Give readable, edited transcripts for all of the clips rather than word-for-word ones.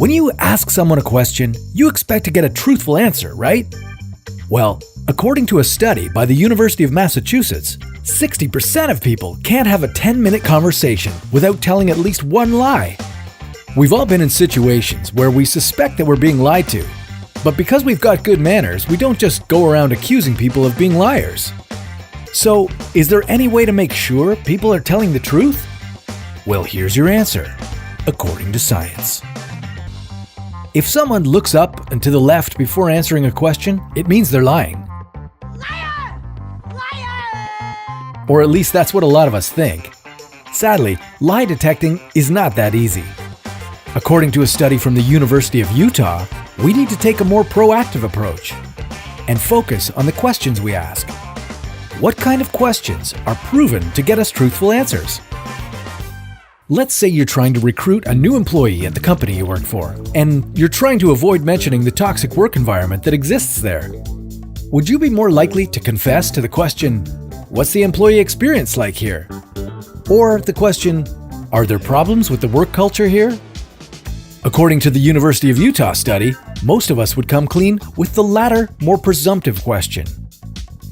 When you ask someone a question, you expect to get a truthful answer, right? Well, according to a study by the University of Massachusetts, 60% of people can't have a 10-minute conversation without telling at least one lie. We've all been in situations where we suspect that we're being lied to. But because we've got good manners, we don't just go around accusing people of being liars. So, is there any way to make sure people are telling the truth? Well, here's your answer, according to science. If someone looks up and to the left before answering a question, it means they're lying. Liar! Liar! Or at least that's what a lot of us think. Sadly, lie detecting is not that easy. According to a study from the University of Utah, we need to take a more proactive approach and focus on the questions we ask. What kind of questions are proven to get us truthful answers? Let's say you're trying to recruit a new employee at the company you work for, and you're trying to avoid mentioning the toxic work environment that exists there. Would you be more likely to confess to the question, "What's the employee experience like here?" Or the question, "Are there problems with the work culture here?" According to the University of Utah study, most of us would come clean with the latter, more presumptive question.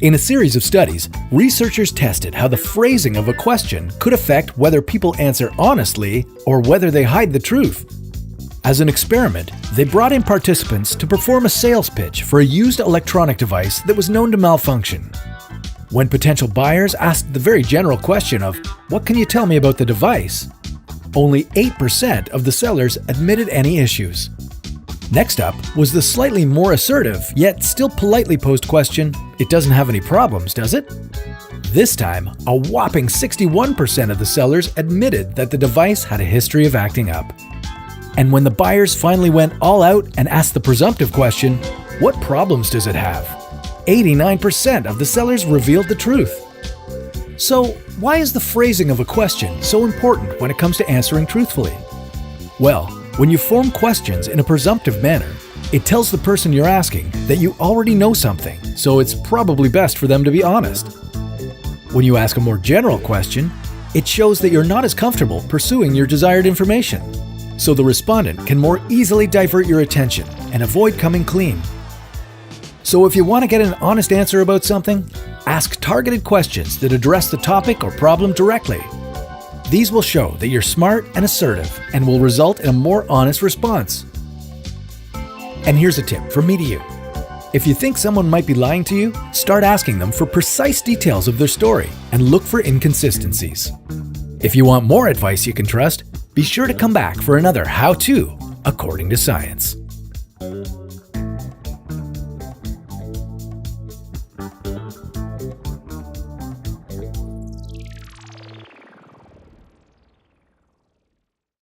In a series of studies, researchers tested how the phrasing of a question could affect whether people answer honestly or whether they hide the truth. As an experiment, they brought in participants to perform a sales pitch for a used electronic device that was known to malfunction. When potential buyers asked the very general question of, "What can you tell me about the device?" only 8% of the sellers admitted any issues. Next up was the slightly more assertive, yet still politely posed question, "It doesn't have any problems, does it?" This time, a whopping 61% of the sellers admitted that the device had a history of acting up. And when the buyers finally went all out and asked the presumptive question, "What problems does it have?" 89% of the sellers revealed the truth. So, why is the phrasing of a question so important when it comes to answering truthfully? Well, when you form questions in a presumptive manner, it tells the person you're asking that you already know something, so it's probably best for them to be honest. When you ask a more general question, it shows that you're not as comfortable pursuing your desired information, so the respondent can more easily divert your attention and avoid coming clean. So if you want to get an honest answer about something, ask targeted questions that address the topic or problem directly. These will show that you're smart and assertive and will result in a more honest response. And here's a tip from me to you. If you think someone might be lying to you, start asking them for precise details of their story and look for inconsistencies. If you want more advice you can trust, be sure to come back for another How To According to Science.